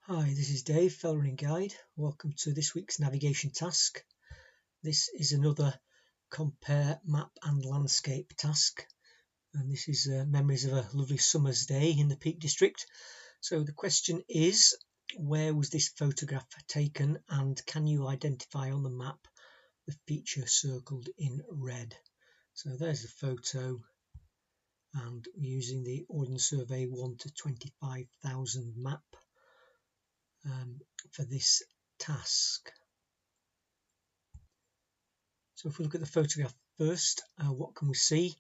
Hi, this is Dave, Fell Running Guide. Welcome to this week's navigation task. This is another compare map and landscape task, and this is memories of a lovely summer's day in the Peak District. So the question is, where was this photograph taken, and can you identify on the map the feature circled in red? So there's the photo, and we're using the Ordnance Survey 1 to 25,000 map for this task. So if we look at the photograph first, what can we see?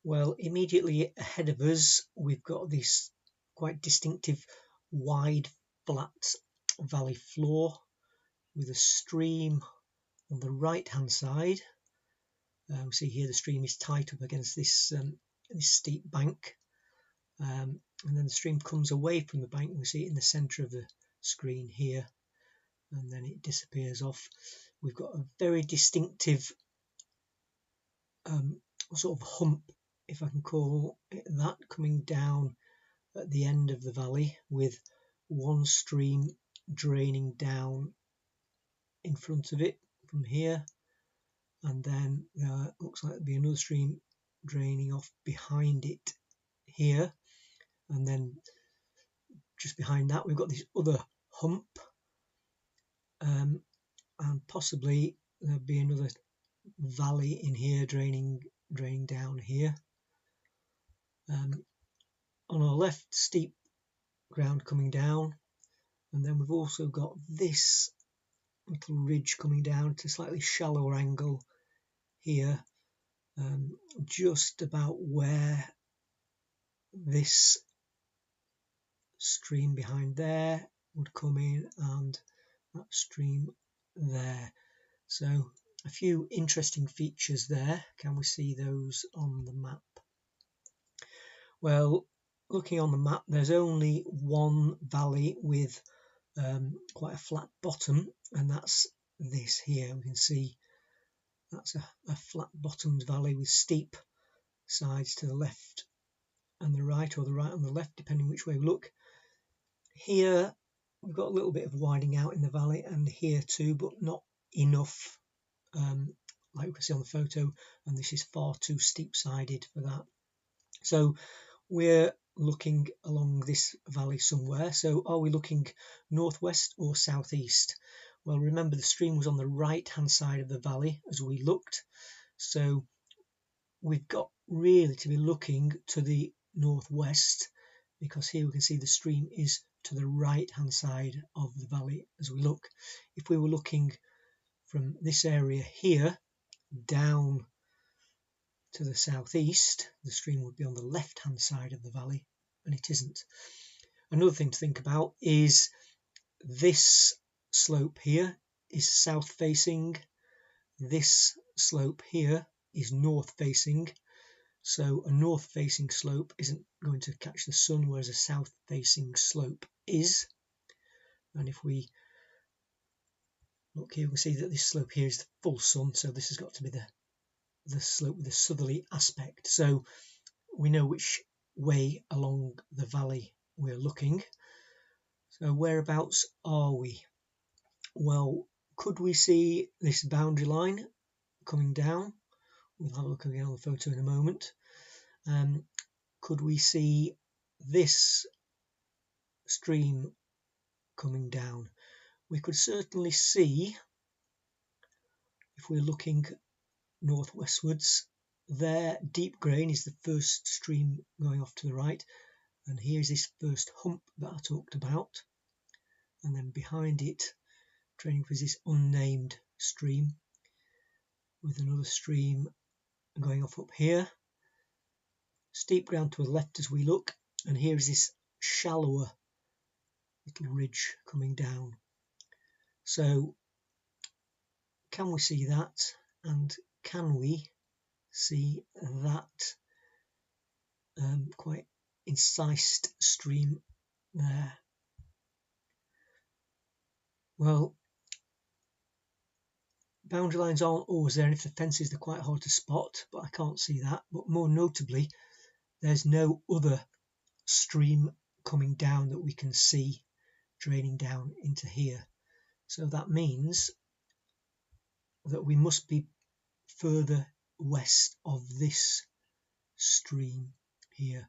Well, immediately ahead of us we've got this quite distinctive wide flat valley floor with a stream on the right hand side. We see here the stream is tight up against this steep bank, and then the stream comes away from the bank. We see it in the centre of the screen here, and then it disappears off. We've got a very distinctive sort of hump, if I can call it that, coming down at the end of the valley, with one stream draining down in front of it from here, and then looks like there'll be another stream draining off behind it here, and then just behind that we've got this other hump, and possibly there'll be another valley in here draining down here. On our left, steep ground coming down, and then we've also got this little ridge coming down to a slightly shallower angle here, just about where this stream behind there would come in, and that stream there. So a few interesting features there. Can we see those on the map? Well, looking on the map, there's only one valley with quite a flat bottom, and that's this here. We can see that's a flat bottomed valley with steep sides to the left and the right, or the right and the left, depending which way we look. Here we've got a little bit of widening out in the valley, and here too, but not enough, like we can see on the photo, and this is far too steep sided for that. So we're looking along this valley somewhere. So are we looking northwest or southeast? Well, remember the stream was on the right hand side of the valley as we looked, so we've got really to be looking to the northwest, because here we can see the stream is to the right hand side of the valley as we look. If we were looking from this area here down to the southeast, the stream would be on the left hand side of the valley, and it isn't. Another thing to think about is this slope here is south facing, this slope here is north facing, so a north facing slope isn't going to catch the sun, whereas a south facing slope is. And if we look here, we can see that this slope here is the full sun, so this has got to be the slope with the southerly aspect. So we know which way along the valley we're looking. So whereabouts are we? Well, could we see this boundary line coming down? We'll have a look again on the photo in a moment. Could we see this stream coming down? We could certainly see, if we're looking northwestwards, there deep grain is the first stream going off to the right, and here's this first hump that I talked about, and then behind it draining was this unnamed stream with another stream going off up here. Steep ground to the left as we look, and here is this shallower little ridge coming down. So can we see that, and can we see that quite incised stream there? Well, boundary lines aren't always there, and if the fences, they're quite hard to spot, but I can't see that. But more notably, there's no other stream coming down that we can see draining down into here. So that means that we must be further west of this stream here.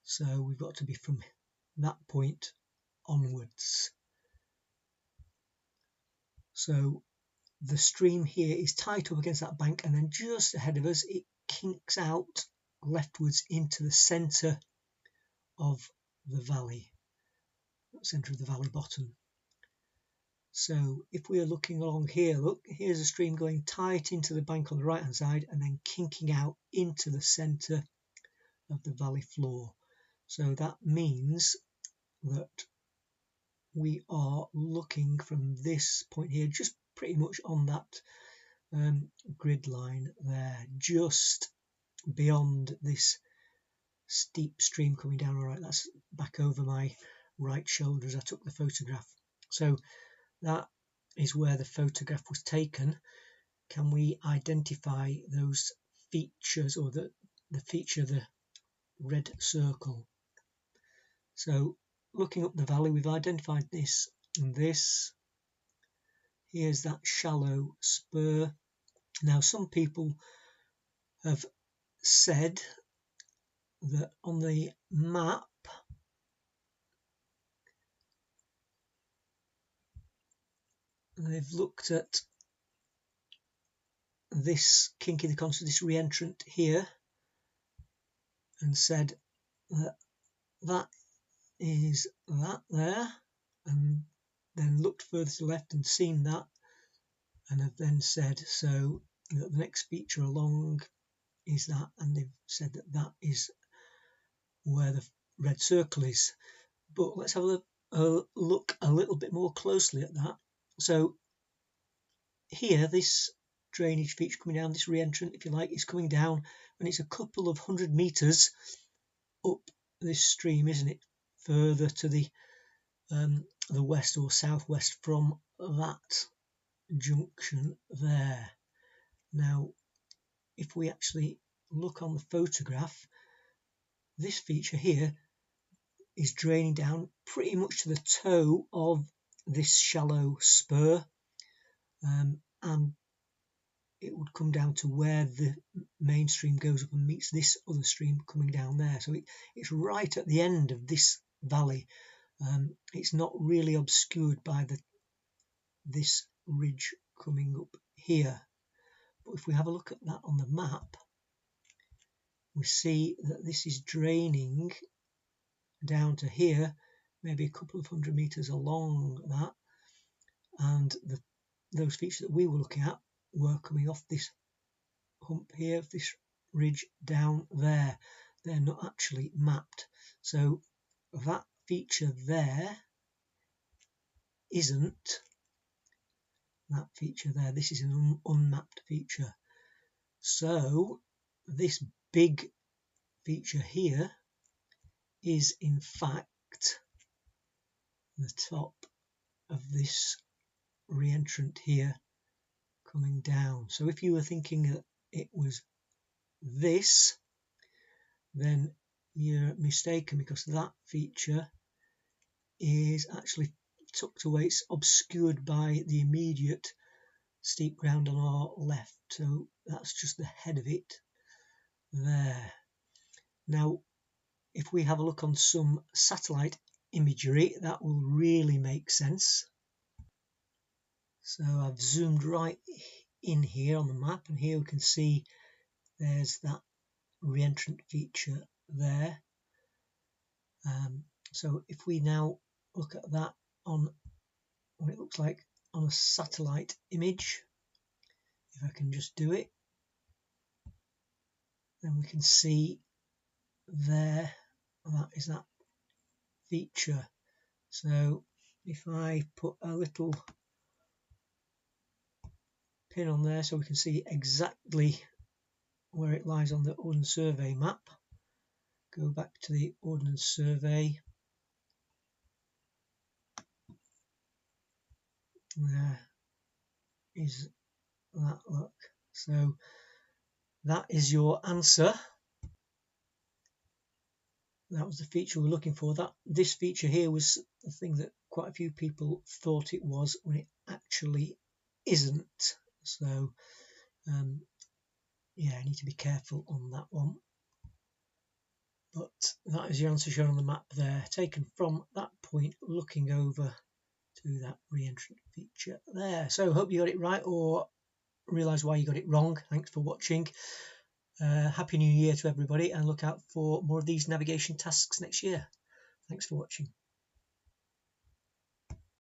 So we've got to be from that point onwards. So the stream here is tight up against that bank, and then just ahead of us it kinks out leftwards into the centre of the valley, centre of the valley bottom. So if we are looking along here, look, here's a stream going tight into the bank on the right hand side and then kinking out into the centre of the valley floor. So that means that we are looking from this point here, just pretty much on that grid line there, just beyond this steep stream coming down. All right, that's back over my right shoulder as I took the photograph. So that is where the photograph was taken. Can we identify those features, or the feature, the red circle? So looking up the valley, we've identified this and this. Here's that shallow spur. Now some people have said that on the map they've looked at this kink in the concrete, this re-entrant here, and said that that is that there, and then looked further to the left and seen that, and have then said so that the next feature along is that, and they've said that that is where the red circle is. But let's have a look a little bit more closely at that. So here, this drainage feature coming down, this re-entrant, if you like, is coming down, and it's a couple of 100 meters up this stream, isn't it? Further to the west or southwest from that junction there. Now, if we actually look on the photograph, this feature here is draining down pretty much to the toe of this shallow spur, and it would come down to where the main stream goes up and meets this other stream coming down there. So it's right at the end of this valley. It's not really obscured by this ridge coming up here. But if we have a look at that on the map, we see that this is draining down to here, maybe a couple of 100 meters along that, and those features that we were looking at were coming off this hump here, this ridge down there. They're not actually mapped. So that feature there isn't that feature there. This is an unmapped feature. So this big feature here is in fact the top of this re-entrant here coming down. So if you were thinking that it was this, then you're mistaken, because that feature is actually tucked away. It's obscured by the immediate steep ground on our left. So that's just the head of it there. Now, if we have a look on some satellite imagery, that will really make sense. So I've zoomed right in here on the map, and here we can see there's that re-entrant feature there. So if we now look at that on what it looks like on a satellite image, if I can just do it, then we can see there that is that feature. So if I put a little pin on there so we can see exactly where it lies on the Ordnance Survey map, go back to the Ordnance Survey. There is that look. So that is your answer. That was the feature we're looking for. This feature here was the thing that quite a few people thought it was when it actually isn't. So yeah, I need to be careful on that one. But that is your answer shown on the map there, taken from that point looking over to that re-entrant feature there. So hope you got it right or realise why you got it wrong. Thanks for watching. Happy New Year to everybody, and look out for more of these navigation tasks next year. Thanks for watching.